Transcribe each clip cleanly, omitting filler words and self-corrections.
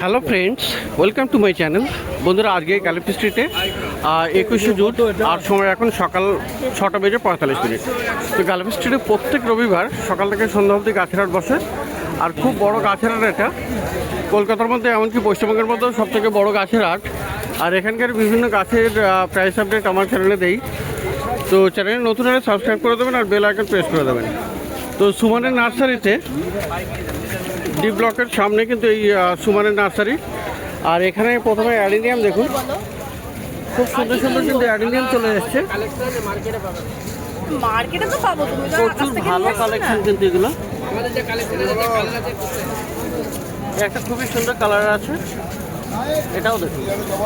Hello friends, welcome to my channel. বন্ধুরা, আজকে gallery স্ট্রিটে 21শে জুন আর সময় এখন সকাল 6:45। তো গ্যালারি স্ট্রিটে প্রত্যেক রবিবার সকাল থেকে সন্ধ্যা অবধি গাছের হাট বসে। আর খুব বড় গাছের হাট এটা, কলকাতার মধ্যে এমনকি পশ্চিমবঙ্গের মধ্যেও সবথেকে বড় গাছের হাট। আর এখানকার বিভিন্ন গাছের প্রাইস আপডেট আমার চ্যানেলে দেই। তো চ্যানেলে নতুন হলে সাবস্ক্রাইব করে দেবেন আর বেল আইকন প্রেস করে দেবেন। তো সুমানের নার্সারিতে ডি ব্লকের সামনে কিন্তু এই সুমানের নার্সারি। আর এখানে প্রথমে অ্যাডিনিয়াম দেখুন, খুব সুন্দর সুন্দর কিন্তু অ্যাডিনিয়াম চলে এসছে। প্রচুর ভালো কালেকশন কিন্তু এগুলো। একটা খুবই সুন্দর কালার আছে, এটাও দেখুন,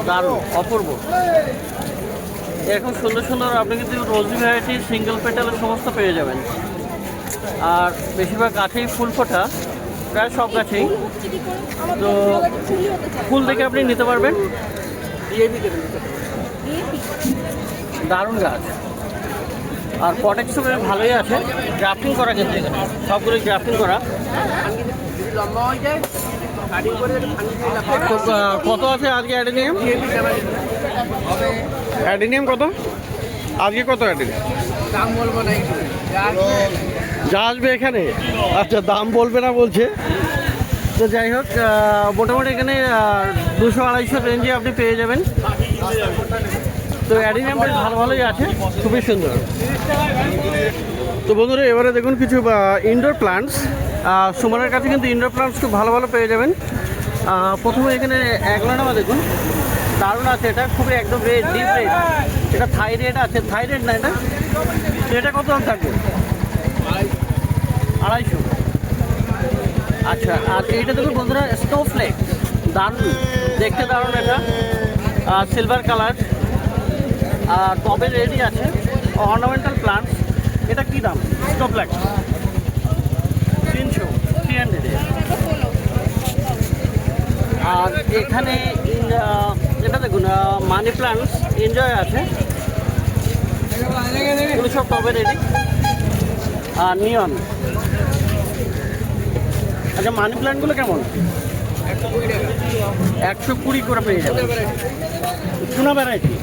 দারুণ অপূর্ব। এরকম সুন্দর সুন্দর আপনি কিন্তু রোজি ভ্যারাইটি সিঙ্গেল পেটালের সমস্ত পেয়ে যাবেন। আর বেশিরভাগ গাছেই ফুল ফোটা, প্রায় সব গাছেই। তো ফুল দেখে আপনি নিতে পারবেন। দারুণ গাছ, আর পটেক্সও বেশ ভালোই আছে। গ্রাফটিং করা কিন্তু এখানে সবগুলো গ্রাফটিং করা। কত আছে আজকে অ্যাডিনিয়াম? অ্যাডিনিয়াম কত আজকে? কত অ্যাডিনিয়াম? দাম বলবো না, যা আসবে এখানে। আচ্ছা, দাম বলবে না বলছে। তো যাই হোক, মোটামুটি এখানে 200-250 রেঞ্জে আপনি পেয়ে যাবেন। তো অ্যাডিনিয়াম বেশ ভালো ভালোই আছে, খুবই সুন্দর। তো বন্ধুরা, এবারে দেখুন কিছু ইনডোর প্লান্টস। সুমানের কাছে কিন্তু ইনডোর প্লান্টস খুব ভালো ভালো পেয়ে যাবেন। প্রথমে এখানে অ্যাগলোনামা দেখুন, দারুণ আছে। এটা খুবই একদম রেড, ডিপ রেড। এটা থাইরেড আছে, থাইরেড না এটা। এটা কত দাম থাকবে? 250। আচ্ছা, আর এইটা দেখুন বন্ধুরা, স্নোফ্লেক, দারুণ দেখতে, দারুণ। এটা সিলভার কালার, আর টবে রেডি আছে। Ornamental plants. এটা কী দাম? স্নোফ্লেক 300। আর এখানে এটা দেখুন, মানি প্লান্টস এনজয় আছে, এগুলো সব টবে রেডি। আর নিয়ন। আচ্ছা, মানি প্ল্যান্টগুলো কেমন? 120 করে পেয়ে যাবে, চুনা ভ্যারাইটি।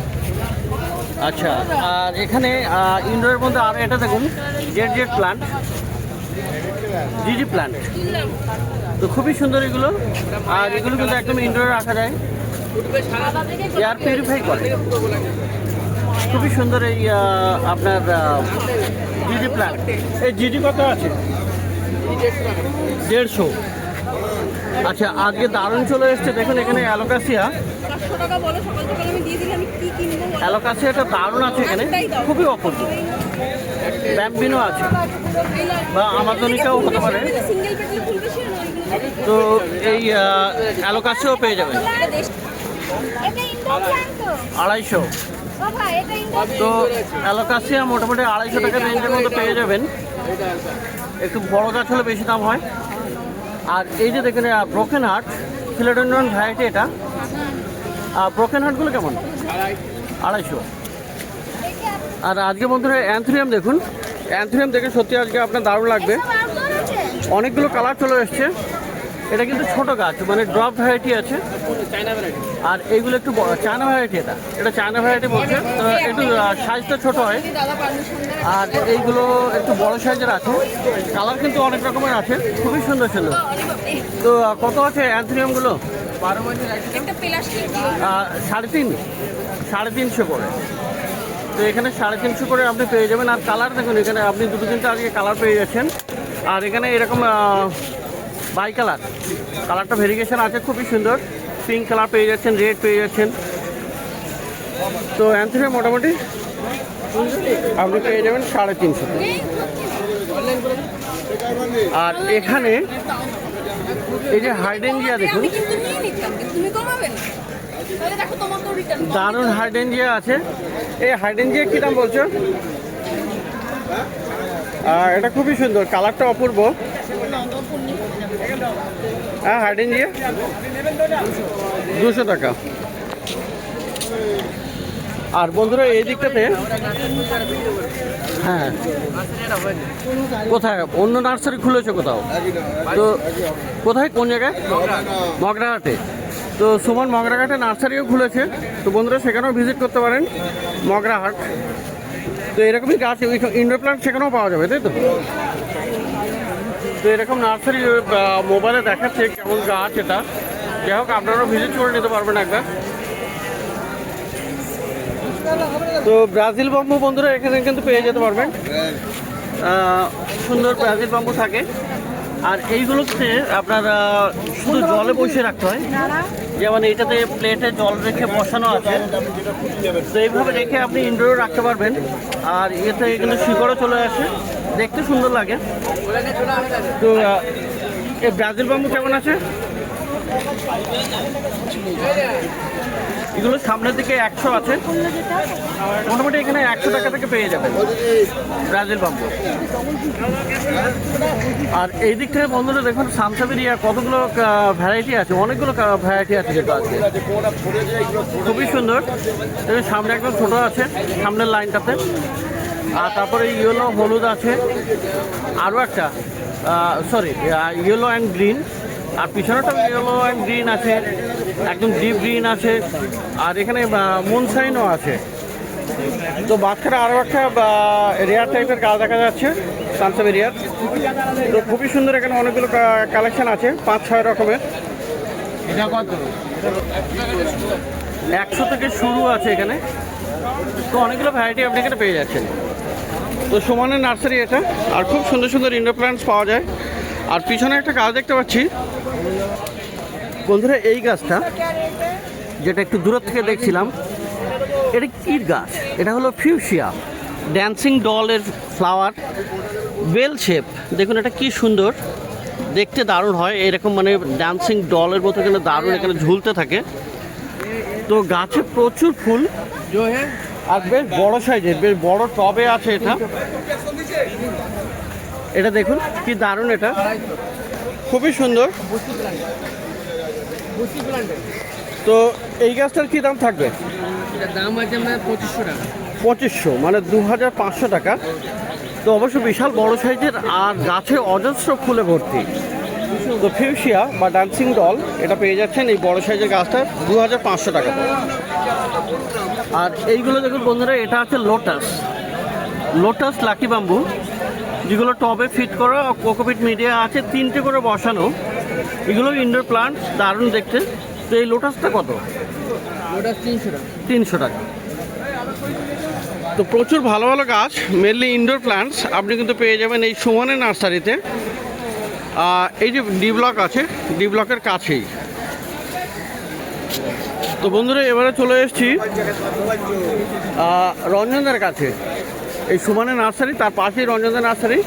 আচ্ছা, আর এখানে ইনডোরের মধ্যে আর এটা দেখুন, জেড প্লান্ট, জিজি প্লান্ট। তো খুবই সুন্দর এগুলো। আর এগুলো কিন্তু একদম ইনডোরে রাখা যায়, এয়ার পিউরিফাই করে। খুবই সুন্দর এই আপনার জিজি প্লান্ট। এই জিজি কত আছে? 150। আচ্ছা, আজকে দারুণ চলে এসছে দেখুন। এখানে অ্যালোকাসিয়া, অ্যালোকাসিয়াটা দারুণ আছে এখানে, খুবই অপূর্ব। ব্যাম্বিনো আছে, বা আমাজনিকাও হতে পারে। তো এই অ্যালোকাসিয়াও পেয়ে যাবেন 250। তো অ্যালোকাসিয়া মোটামুটি 250 টাকা রেঞ্জের মধ্যে পেয়ে যাবেন। একটু বড় গাছ হলে বেশি দাম হয়। আর এই যে দেখেন ব্রোকেন হার্ট, ফিলোডেন্ড্রন ভ্যারাইটি। এটা ব্রোকেন হার্টগুলো কেমন? 250। আর আজকে বন্ধুরা অ্যান্থোরিয়াম দেখুন, অ্যান্থোরিয়াম দেখে সত্যি আজকে আপনার দারুণ লাগবে। অনেকগুলো কালার চলে এসছে। এটা কিন্তু ছোট গাছ, মানে ড্রপ ভ্যারাইটি আছে। আর এইগুলো একটু বড়, চায়না ভ্যারাইটি। এটা চায়না ভ্যারাইটি বলছে। তো একটু সাইজটা ছোট হয়। আর এইগুলো একটু বড় সাইজের আছে। কালার কিন্তু অনেক রকমের আছে, খুবই সুন্দর সুন্দর। তো কত আছে অ্যান্থোরিয়ামগুলো? 350 করে। তো এখানে 350 করে আপনি পেয়ে যাবেন। আর কালার দেখুন, এখানে আপনি 2-3টা আজকে কালার পেয়ে যাচ্ছেন। আর এখানে এরকম বাই কালারটা ভেরিয়েশন আছে, খুবই সুন্দর। পিঙ্ক কালার পেয়ে যাচ্ছেন, রেড পেয়ে যাচ্ছেন। তো অ্যান্থোরিয়াম মোটামুটি আপনি পেয়ে যাবেন 350। আর এখানে এই যে হাইডেনজিয়া দেখুন, দারুণ হাইডেনজিয়া আছে। এই হাইডেনজিয়া কী দাম বলছো? এটা খুবই সুন্দর, কালারটা অপূর্ব। হ্যাঁ, হাইডেনজিয়া 200 টাকা। আর বন্ধুরা এই দিকটাতে হ্যাঁ, কোথায় অন্য নার্সারি খুলেছে কোথাও? তো কোথায়, কোন জায়গায়? মগরাহাটে। তো সুমন মগরাঘাটে নার্সারিও খুলেছে, তো বন্ধুরা সেখানেও ভিজিট করতে পারেন, মগরাহাট। তো এরকমই গাছ ইনডোর প্ল্যান্ট সেখানেও পাওয়া যাবে, তাই তো? তো এরকম নার্সারি মোবাইলে দেখাচ্ছে কেমন গাছ এটা, যাই হোক আপনারাও ভিজিট করে নিতে পারবেন একবার। তো ব্রাজিল বাম্বু বন্ধুরা এখানে কিন্তু পেয়ে যেতে পারবেন, সুন্দর ব্রাজিল বাম্বু থাকে। আর এইগুলোতে আপনার শুধু জলে বসিয়ে রাখতে হয়, যেমন এইটাতে প্লেটে জল রেখে বসানো আছে, তো এইভাবে রেখে আপনি ইনডোরে রাখতে পারবেন। আর এতে কিন্তু শিকড়ও চলে আসে, দেখতে সুন্দর লাগে। তো এই ব্রাজিল বাম্বু কেমন আছে? এগুলো সামনের দিকে 100 আছে, মোটামুটি এখানে 100 টাকা থেকে পেয়ে যাবেন ব্রাজিল বাম্বু। আর এই দিক থেকে বন্ধুরা দেখুন সানসাবেরিয়া কতগুলো ভ্যারাইটি আছে, অনেকগুলো ভ্যারাইটি আছে যেটা আছে, খুবই সুন্দর। সামনে একদম ছোট আছে সামনের লাইনটাতে, আর তারপরে ইয়েলো হলুদ আছে, আরও একটা ইয়েলো অ্যান্ড গ্রিন, আর পিছনেটা ইয়েলো অ্যান্ড গ্রিন আছে, একদম ডিপ গ্রিন আছে, আর এখানে মুনশাইনও আছে। তো বাচ্চারা আরও একটা রেয়ার টাইপের গাছ দেখা যাচ্ছে সানসাবেরিয়ার। তো খুবই সুন্দর, এখানে অনেকগুলো কালেকশন আছে, 5-6 রকমের। 100 থেকে শুরু আছে এখানে, তো অনেকগুলো ভ্যারাইটি আপনি এখানে পেয়ে যাচ্ছেন। তো সুমনের নার্সারি এটা, আর খুব সুন্দর সুন্দর ইনডোর প্ল্যান্টস পাওয়া যায়। আর পিছনে একটা গাছ দেখতে পাচ্ছি বন্ধুরা, এই গাছটা যেটা একটু দূর থেকে দেখছিলাম, এটা কি গাছ? এটা হলো ফিউশিয়া, ড্যান্সিং ডলের ফ্লাওয়ার, বেল শেপ। দেখুন এটা কি সুন্দর দেখতে, দারুণ হয় এরকম, মানে ড্যান্সিং ডলের মতো এখানে দারুণ এখানে ঝুলতে থাকে। তো গাছে প্রচুর ফুল, আর বেশ বড় সাইজের, বেশ বড় টবে আছে এটা। এটা দেখুন কি দারুণ, এটা খুবই সুন্দর। তো এই গাছটার কি দাম থাকবে? দাম আছে আমরা 2500 টাকা। 2500 মানে 2500 টাকা। তো অবশ্য বিশাল বড় সাইজের, আর গাছে অজস্র ফুলে ভর্তি। তো ফিউশিয়া বা ডান্সিং ডল এটা পেয়ে যাচ্ছেন এই বড় সাইজের গাছটা 2500 টাকা। আর এইগুলো দেখুন বন্ধুরা, এটা আছে লোটাস লাকি বাম্বু, যেগুলো টবে ফিট করা, কোকোপিট মিডিয়া আছে 3টে করে বসানো। এগুলো ইনডোর প্লান্ট, দারুণ দেখতে। তো এই লোটাসটা কত? ওটা 300 টাকা। 300 টাকা। তো প্রচুর ভালো ভালো গাছ, মেনলি ইনডোর প্লান্টস আপনি কিন্তু পেয়ে যাবেন এই সুমনের নার্সারিতে। এই যে ডি ব্লক আছে, ডি ব্লকের কাছেই। তো বন্ধুরা এবারে চলে এসেছি রঞ্জনদের কাছে। এই সুমনের নার্সারি, তার পাশেই রঞ্জনদের নার্সারি।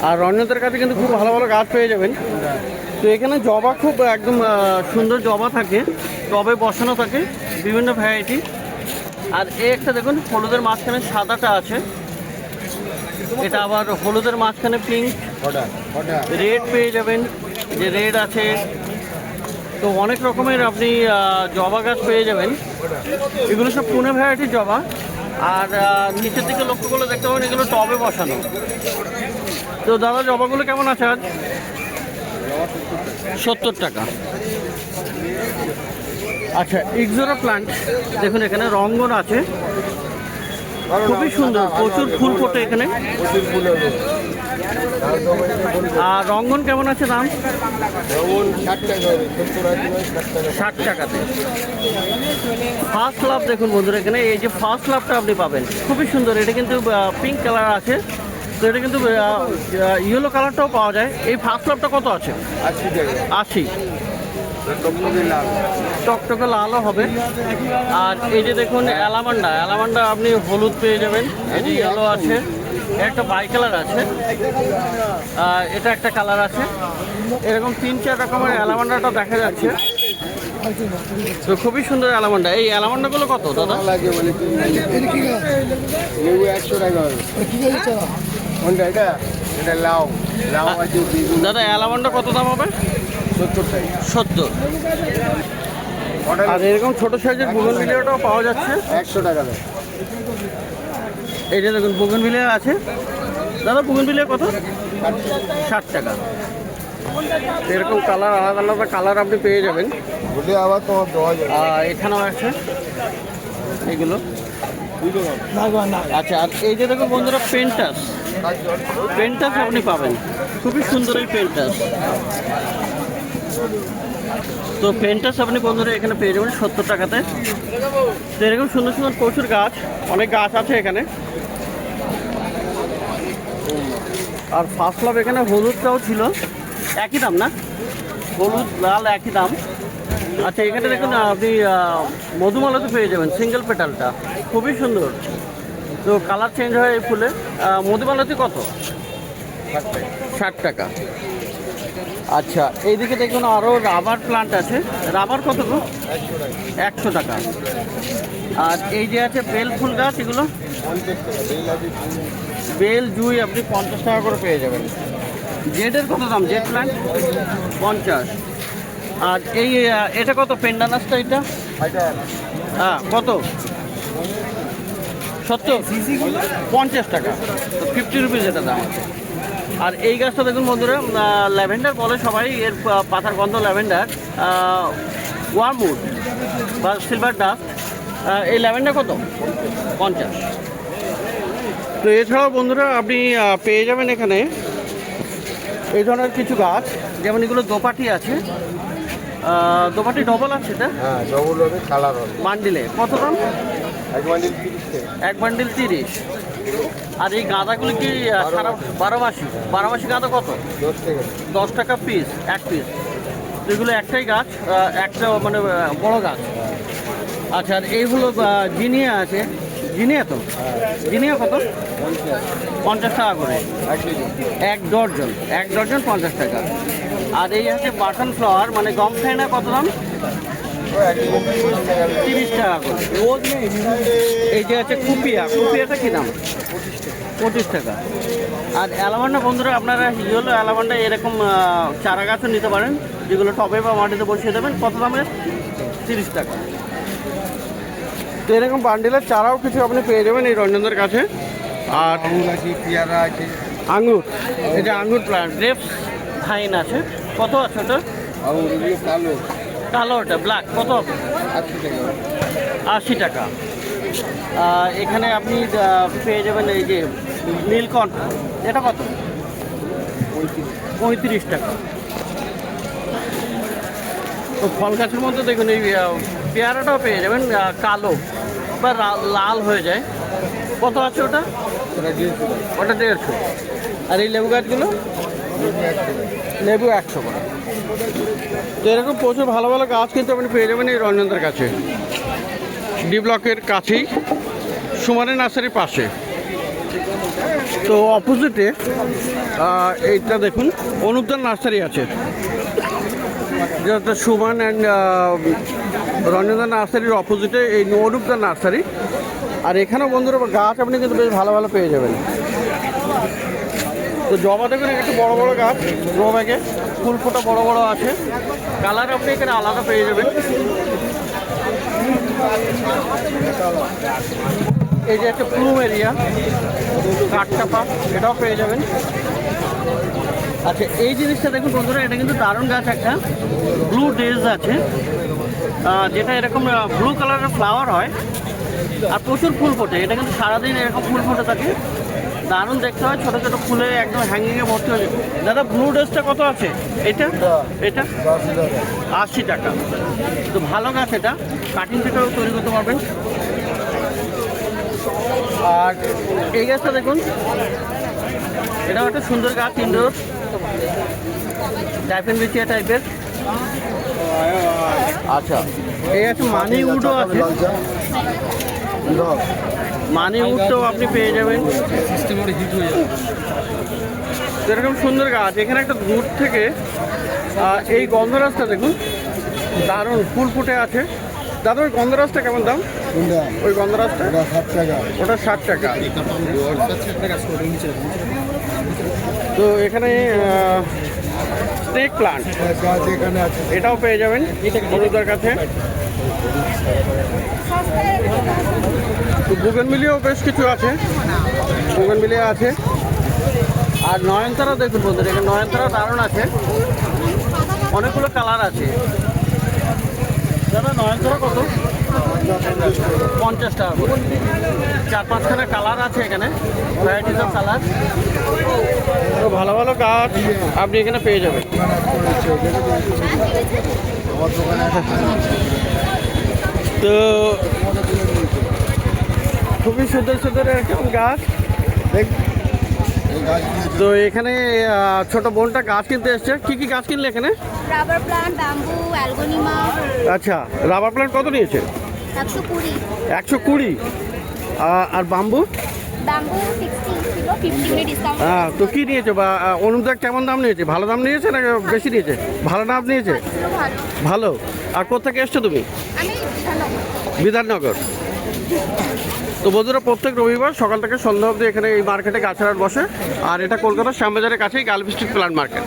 আর রঞ্জনদের কাছে কিন্তু খুব ভালো ভালো গাছ পেয়ে যাবেন। তো এখানে জবা খুব একদম সুন্দর জবা থাকে, টবে বসানো থাকে বিভিন্ন ভ্যারাইটি। আর এই একটা দেখুন হলুদের মাঝখানে সাদাটা আছে, এটা আবার হলুদের মাঝখানে পিঙ্ক, রেড পেয়ে যাবেন, যে রেড আছে। তো অনেক রকমের আপনি জবা গাছ পেয়ে যাবেন। এগুলো সব পুনে ভ্যারাইটির জবা। আর নিচের দিকে লক্ষ্য করলে দেখতে পাবেন এগুলো টবে বসানো। তো দাদা জবাগুলো কেমন আছে আজ? 70 টাকা। আচ্ছা, ইক্সোরা প্লান্ট দেখুন, এখানে রঙ্গন আছে, খুবই সুন্দর, প্রচুর ফুল ফোটে এখানে। আর রঙ্গন কেমন আছে দাম? 60 টাকাতে। ফার্স্ট লাভ দেখুন বন্ধুরা, এখানে এই যে ফার্স্ট লাভটা আপনি পাবেন, খুবই সুন্দর। এটা কিন্তু পিঙ্ক কালার আছে, তো এটা কিন্তু ইয়েলো কালারটাও পাওয়া যায়। এই ফার্স্ট লাভটা কত আছে? 80। টকটকে লালও হবে। আর এই যে দেখুন অ্যালামান্ডা আপনি হলুদ পেয়ে যাবেন, এই যে ইয়েলো আছে, একটা বাই কালার আছে, এটা একটা কালার আছে। এরকম 3-4 রকমের অ্যালামান্ডাটা দেখা যাচ্ছে। তো খুবই সুন্দর অ্যালামান্ডা। এই অ্যালামান্ডাগুলো কত দাদা? দাদা অ্যালামান্ডা কত দাম হবে? 70। আর এরকম ছোট সাইজের বুগনভিলিয়াটাও পাওয়া যাচ্ছে 100 টাকা। এই যে দেখুন বুগনভিলিয়া আছে দাদা, বুগনভিলিয়া কত? 60 টাকা। এরকম কালার, আলাদা আলাদা কালার আপনি পেয়ে যাবেন। বলে আবার তোমার দেওয়া যাবে। এখানেও আছে এগুলো। আচ্ছা, আর এই যে দেখো বন্ধুরা পেন্টাস, পেন্টাস আপনি পাবেন, খুবই সুন্দর এই পেন্টাস। তো পেন্টাস আপনি বন্ধুরা এখানে পেয়ে যাবেন 70 টাকাতে। তো এরকম সুন্দর সুন্দর প্রচুর গাছ, অনেক গাছ আছে এখানে। আর ফার্স্ট লাভ এখানে হলুদটাও ছিল, একই দাম না? হলুদ লাল একই দাম। আচ্ছা, এখানে দেখুন আপনি মধুমালতি পেয়ে যাবেন, সিঙ্গেল পেটালটা খুবই সুন্দর। তো কালার চেঞ্জ হয় এই ফুলে। মধুমালতি কত? 60 টাকা। আচ্ছা, এইদিকে দেখুন আরও রাবার প্লান্ট আছে। রাবার কত গো? 100 টাকা। আর এই যে আছে বেল ফুল গাছ, এগুলো বেল জুই আপনি 50 টাকা করে পেয়ে যাবেন। জেডের কত দাম? Z plant 50। আর এই এটা কত পেন্ডানাসটা? এটা হ্যাঁ কত? 70, 50 টাকা। তো 50 রুপিস এটা দাম আছে। আর এই গাছটা দেখুন বন্ধুরা, ল্যাভেন্ডার বলে সবাই, এর পাতার গন্ধ ল্যাভেন্ডার, ওয়ার্মউড বা সিলভার ডাস্ট। এই ল্যাভেন্ডার কত? 50। তো এছাড়াও বন্ধুরা আপনি পেয়ে যাবেন এখানে এই ধরনের কিছু গাছ, যেমন এগুলো দোপাটি আছে। দোপাটি ডবল আছে এটা? হ্যাঁ, ডবল হবে, কালার হবে। বান্ডিলে কত দাম? এক বান্ডিল 30 টাকা। এক বান্ডিল 30। আর এই গাঁদাগুলি কি সারা 12 মাসি? 12 মাসি গাঁদা কত? 10 টাকা। 10 টাকা পিস, এক পিস। এগুলো একটাই গাছ, একটা মানে বড় গাছ। আচ্ছা, আর এই হলো জিনিয়া আছে। জিনিয়া তো? জিনিয়া কত? 50 টাকা করে এক ডর্জন। এক ডর্জন 50 টাকা। আর এই আছে বাটন ফ্লাওয়ার, মানে গম খায় না, কত দাম? 30 টাকা করে। এই যে আছে কুপিয়া, কুপিয়াটা কি দাম? 25 টাকা। আর অ্যালামান্ডা বন্ধুরা, আপনারা ইয়েলো অ্যালামান্ডা এরকম চারা গাছও নিতে পারেন, যেগুলো টবে বা মাটিতে বসিয়ে দেবেন। কত দামের? 30 টাকা। তো এরকম বান্ডিলের চারাও কিছু আপনি পেয়ে যাবেন এই রঞ্জনদের কাছে। আর আঙুর আছে, পেয়ারা আছে। আঙুর, এই যে আঙুর প্লান্ট, গ্রেপস ভাইন আছে। কত আছে ওটা? আঙুর এগুলো কালো। কালো, ওটা ব্ল্যাক, কত? 80 টাকা। 80 টাকা। এখানে আপনি পেয়ে যাবেন এই যে নীলকণ্ঠ, এটা কত? 35 টাকা। তো ফল গাছের মধ্যে দেখুন এই পেয়ারাটাও পেয়ে যাবেন, কালো বা লাল হয়ে যায়। কত আছে ওটা? ওটা 150 টাকা। ওটা 150। আর এই লেবু গাছগুলো? লেবু 100 করে। তো এরকম প্রচুর ভালো ভালো গাছ কিন্তু আপনি পেয়ে যাবেন এই রঞ্জনদের কাছে, ডি ব্লকের কাছেই, সুমানি নার্সারির পাশে। তো অপোজিটে এইটা দেখুন অনুপদান নার্সারি আছে, যেটা সুমান অ্যান্ড রঞ্জনদান নার্সারির অপোজিটে এই অনুপদান নার্সারি। আর এখানেও বন্ধুরা গাছ আপনি কিন্তু বেশ ভালো ভালো পেয়ে যাবেন। তো জবা দেখুন একটু বড় বড় গাছ, গ্রো ব্যাগে ফুল ফোটা বড় বড় আছে। কালার আপনি এখানে আলাদা পেয়ে যাবেন। এই যে একটা প্লুম এরিয়া, কাঠচাপা, এটাও পেয়ে যাবেন। আচ্ছা, এই জিনিসটা দেখুন বন্ধুরা, এটা কিন্তু দারুণ গাছ একটা, ব্লু ডেজ আছে, যেটা এরকম ব্লু কালারের ফ্লাওয়ার হয় আর প্রচুর ফুল ফোটে। এটা কিন্তু সারাদিন এরকম ফুল ফোটে থাকে, দারুণ দেখতে হয়, ছোটো ছোটো ফুলে একদম হ্যাঙ্গিংয়ে ভর্তি হয়ে যায়। দাদা ব্লু ডেজটা কত আছে? এটা এটা 80 টাকা। তো ভালো গাছ, এটা কাটিং থেকেও তৈরি করতে পারবেন। আর এই গাছটা দেখুন, এটাও একটা সুন্দর গাছ, ইনডোর ডাইফেনবেচিয়া টাইপের। আচ্ছা, এই আছে মানি উডও আছে, মানি উডটাও আপনি পেয়ে যাবেন। হিট হয়ে যাবে। এরকম সুন্দর গাছ। এখানে একটা দূর থেকে এই গন্ধরাজটা দেখুন, দারুণ ফুল ফুটে আছে। দাদা ওই গন্ধরাজটা কেমন দাম? ওই গন্ধরাজটা? 60 টাকা। ওটা 60 টাকা। তো এখানে স্নেক প্লান্ট গাছ এখানে আছে, এটাও পেয়ে যাবেন বড়ুদার কাছে। তো বুগেনভিলিয়াও বেশ কিছু আছে, বুগেনভিলিয়া আছে। আর নয়নতারা দেখুন বন্ধুরা, এখানে নয়নতারা দারুণ আছে, অনেকগুলো কালার আছে। গাছ ধরা কত? 50 টাকা করে। 4-5খানা কালার আছে এখানে, ভ্যারাইটিস অফ কালার। তো ভালো ভালো গাছ আপনি এখানে পেয়ে যাবেন। আমার দোকানে তো খুবই সুন্দর সুন্দর এরকম গাছ দেখ। এই গাছ দিয়েছে তো এখানে ছোট বোনটা গাছ কিনতে এসছে। কি কি গাছ কিনলে এখানে? রাবার প্লান্ট, ব্যাম্বু, অ্যালগোনিমা। আচ্ছা, রাবার প্ল্যান্ট কত নিয়েছে? 120। 120। আর বাম্বু? ব্যাম্বু 60 ছিল, 50 ডিসকাউন্ট। তো কি নিয়েছে বা অনুদান কেমন দাম নিয়েছে? ভালো দাম নিয়েছে না বেশি নিয়েছে? ভালো দাম নিয়েছে। ভালো। ভালো। আর কোথেকে এসছো তুমি? আমি বিধাননগর। বিধাননগর। তো বন্ধুরা, প্রত্যেক রবিবার সকাল থেকে সন্ধ্যা অবধি এখানে এই মার্কেটে গাছের হাট বসে। আর এটা কলকাতার শ্যামবাজারের কাছেই গার্লফ স্ট্রিট প্ল্যান্ট মার্কেট।